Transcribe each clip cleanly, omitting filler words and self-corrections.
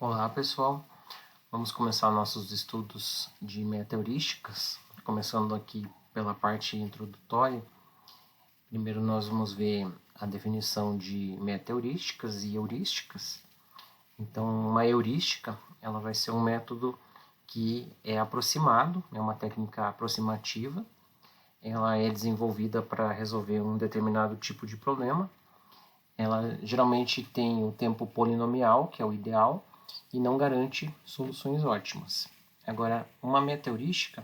Olá pessoal, vamos começar nossos estudos de meta-heurísticas, começando aqui pela parte introdutória. Primeiro nós vamos ver a definição de meta-heurísticas e heurísticas. Então uma heurística ela vai ser um método que é aproximado, é uma técnica aproximativa, ela é desenvolvida para resolver um determinado tipo de problema. Ela geralmente tem o tempo polinomial, que é o ideal, e não garante soluções ótimas. Agora, uma meta-heurística,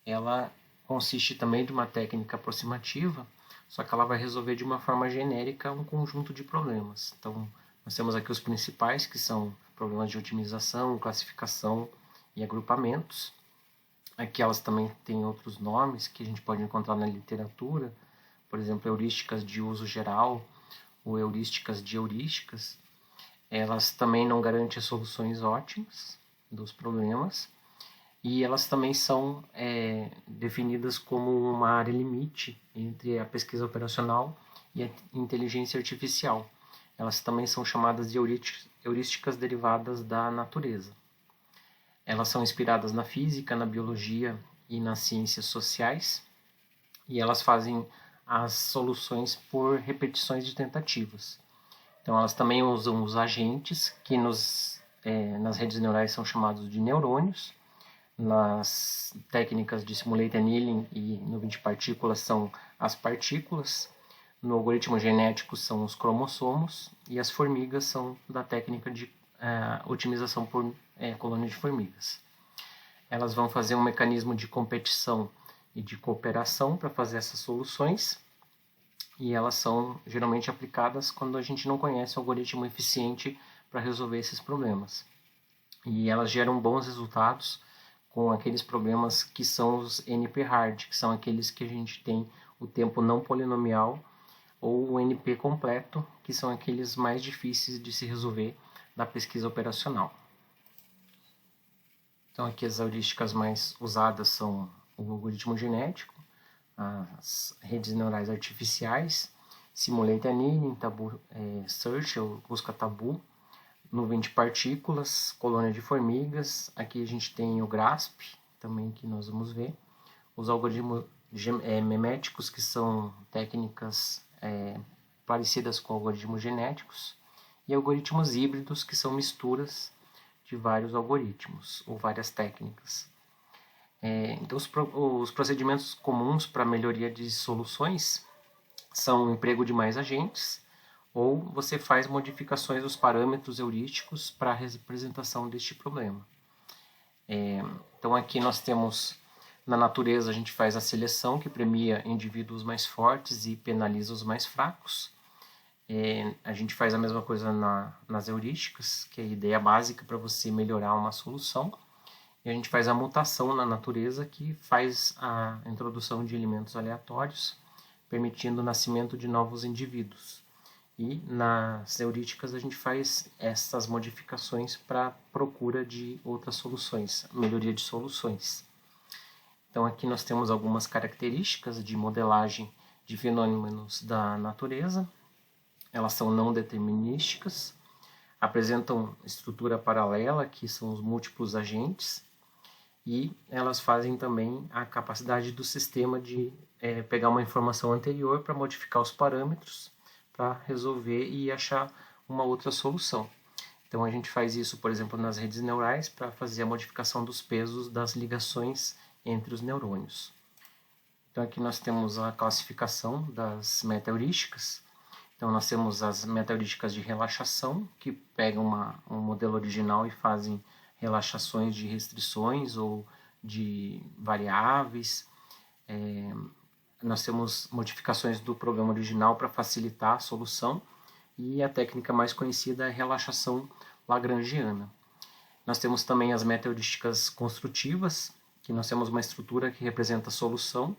ela consiste também de uma técnica aproximativa, só que ela vai resolver de uma forma genérica um conjunto de problemas. Então, nós temos aqui os principais, que são problemas de otimização, classificação e agrupamentos. Aqui elas também têm outros nomes que a gente pode encontrar na literatura, por exemplo, heurísticas de uso geral ou heurísticas de heurísticas. Elas também não garantem soluções ótimas dos problemas e elas também são definidas como uma área limite entre a pesquisa operacional e a inteligência artificial. Elas também são chamadas de heurísticas derivadas da natureza. Elas são inspiradas na física, na biologia e nas ciências sociais e elas fazem as soluções por repetições de tentativas. Então elas também usam os agentes, que nas redes neurais são chamados de neurônios. Nas técnicas de simulated annealing e nuvem de partículas são as partículas. No algoritmo genético são os cromossomos. E as formigas são da técnica de otimização por colônia de formigas. Elas vão fazer um mecanismo de competição e de cooperação para fazer essas soluções. E elas são geralmente aplicadas quando a gente não conhece o algoritmo eficiente para resolver esses problemas. E elas geram bons resultados com aqueles problemas que são os NP-hard, que são aqueles que a gente tem o tempo não polinomial, ou o NP completo, que são aqueles mais difíceis de se resolver da pesquisa operacional. Então aqui as heurísticas mais usadas são o algoritmo genético, as redes neurais artificiais, simulated annealing, tabu search, ou busca tabu, nuvem de partículas, colônia de formigas. Aqui a gente tem o GRASP, também que nós vamos ver. Os algoritmos meméticos, que são técnicas parecidas com algoritmos genéticos. E algoritmos híbridos, que são misturas de vários algoritmos ou várias técnicas. Então, os procedimentos comuns para melhoria de soluções são o emprego de mais agentes, ou você faz modificações dos parâmetros heurísticos para a representação deste problema. Então aqui nós temos, na natureza a gente faz a seleção, que premia indivíduos mais fortes e penaliza os mais fracos. A gente faz a mesma coisa nas heurísticas, que é a ideia básica para você melhorar uma solução. E a gente faz a mutação na natureza, que faz a introdução de elementos aleatórios, permitindo o nascimento de novos indivíduos. E nas heurísticas a gente faz essas modificações para procura de outras soluções, melhoria de soluções. Então aqui nós temos algumas características de modelagem de fenômenos da natureza. Elas são não determinísticas, apresentam estrutura paralela, que são os múltiplos agentes, e elas fazem também a capacidade do sistema de pegar uma informação anterior para modificar os parâmetros, para resolver e achar uma outra solução. Então a gente faz isso, por exemplo, nas redes neurais, para fazer a modificação dos pesos das ligações entre os neurônios. Então aqui nós temos a classificação das meta-heurísticas. Então nós temos as meta-heurísticas de relaxação, que pegam um modelo original e fazem relaxações de restrições ou de variáveis. Nós temos modificações do programa original para facilitar a solução, e a técnica mais conhecida é a relaxação lagrangiana. Nós temos também as meta-heurísticas construtivas, que nós temos uma estrutura que representa a solução.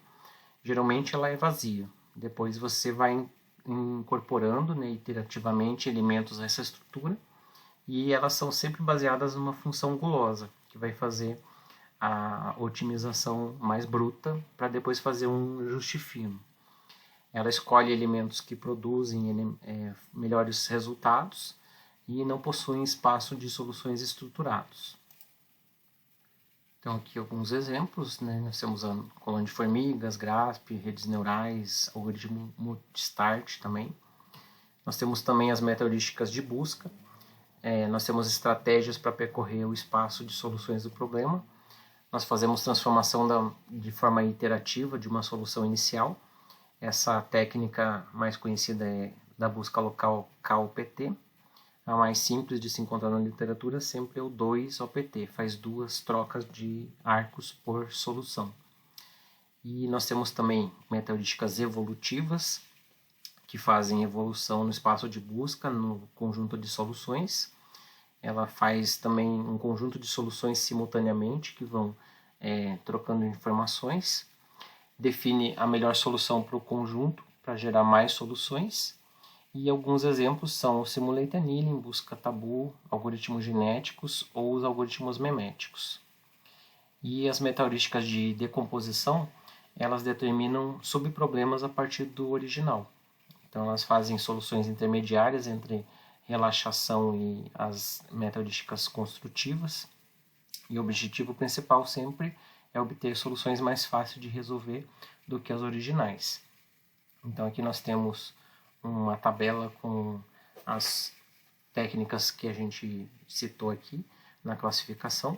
Geralmente ela é vazia. Depois você vai incorporando, iterativamente, elementos a essa estrutura, e elas são sempre baseadas numa função gulosa, que vai fazer a otimização mais bruta para depois fazer um ajuste fino. Ela escolhe elementos que produzem melhores resultados e não possuem espaço de soluções estruturados. Então aqui alguns exemplos, né? Nós temos a colônia de formigas, GRASP, redes neurais, algoritmo multistart também. Nós temos também as meta-heurísticas de busca. Nós temos estratégias para percorrer o espaço de soluções do problema. Nós fazemos transformação de forma iterativa de uma solução inicial. Essa técnica mais conhecida é da busca local KOPT. A mais simples de se encontrar na literatura sempre é o 2-OPT, faz 2 trocas de arcos por solução. E nós temos também meta-heurísticas evolutivas, que fazem evolução no espaço de busca, no conjunto de soluções. Ela faz também um conjunto de soluções simultaneamente, que vão trocando informações. Define a melhor solução para o conjunto, para gerar mais soluções. E alguns exemplos são o Simulated Annealing, busca tabu, algoritmos genéticos ou os algoritmos meméticos. E as meta-heurísticas de decomposição, elas determinam subproblemas a partir do original. Então elas fazem soluções intermediárias entre relaxação e as meta-heurísticas construtivas. E o objetivo principal sempre é obter soluções mais fáceis de resolver do que as originais. Então aqui nós temos uma tabela com as técnicas que a gente citou aqui na classificação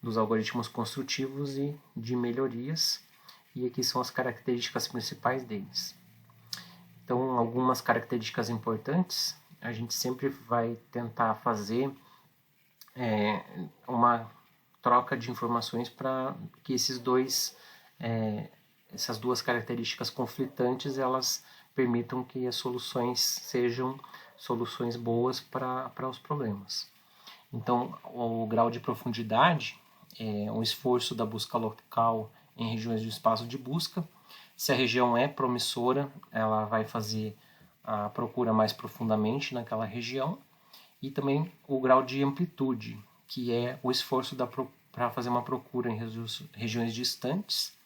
dos algoritmos construtivos e de melhorias, e aqui são as características principais deles. Então, algumas características importantes, a gente sempre vai tentar fazer uma troca de informações para que essas duas características conflitantes, elas permitam que as soluções sejam soluções boas para os problemas. Então, o grau de profundidade é um esforço da busca local em regiões do espaço de busca. Se a região é promissora, ela vai fazer a procura mais profundamente naquela região. E também o grau de amplitude, que é o esforço para fazer uma procura em regiões distantes.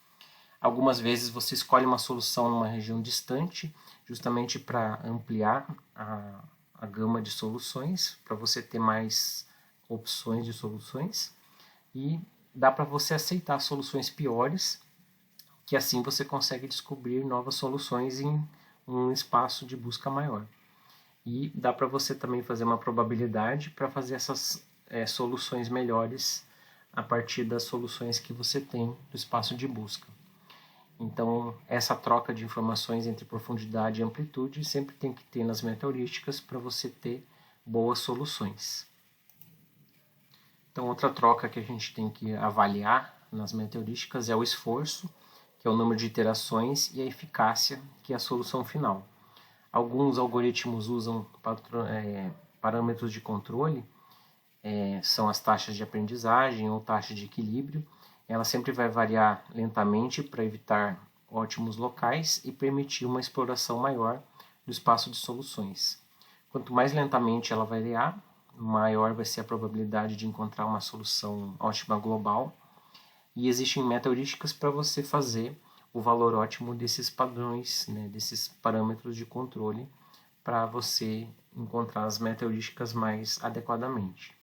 Algumas vezes você escolhe uma solução numa região distante, justamente para ampliar a gama de soluções, para você ter mais opções de soluções. E dá para você aceitar soluções piores, que assim você consegue descobrir novas soluções em um espaço de busca maior. E dá para você também fazer uma probabilidade para fazer essas soluções melhores a partir das soluções que você tem do espaço de busca. Então, essa troca de informações entre profundidade e amplitude sempre tem que ter nas meta-heurísticas para você ter boas soluções. Então, outra troca que a gente tem que avaliar nas meta-heurísticas é o esforço, que é o número de iterações, e a eficácia, que é a solução final. Alguns algoritmos usam parâmetros de controle, são as taxas de aprendizagem ou taxa de equilíbrio. Ela sempre vai variar lentamente para evitar ótimos locais e permitir uma exploração maior do espaço de soluções. Quanto mais lentamente ela variar, maior vai ser a probabilidade de encontrar uma solução ótima global. E existem meta-heurísticas para você fazer o valor ótimo desses padrões, né, desses parâmetros de controle, para você encontrar as meta-heurísticas mais adequadamente.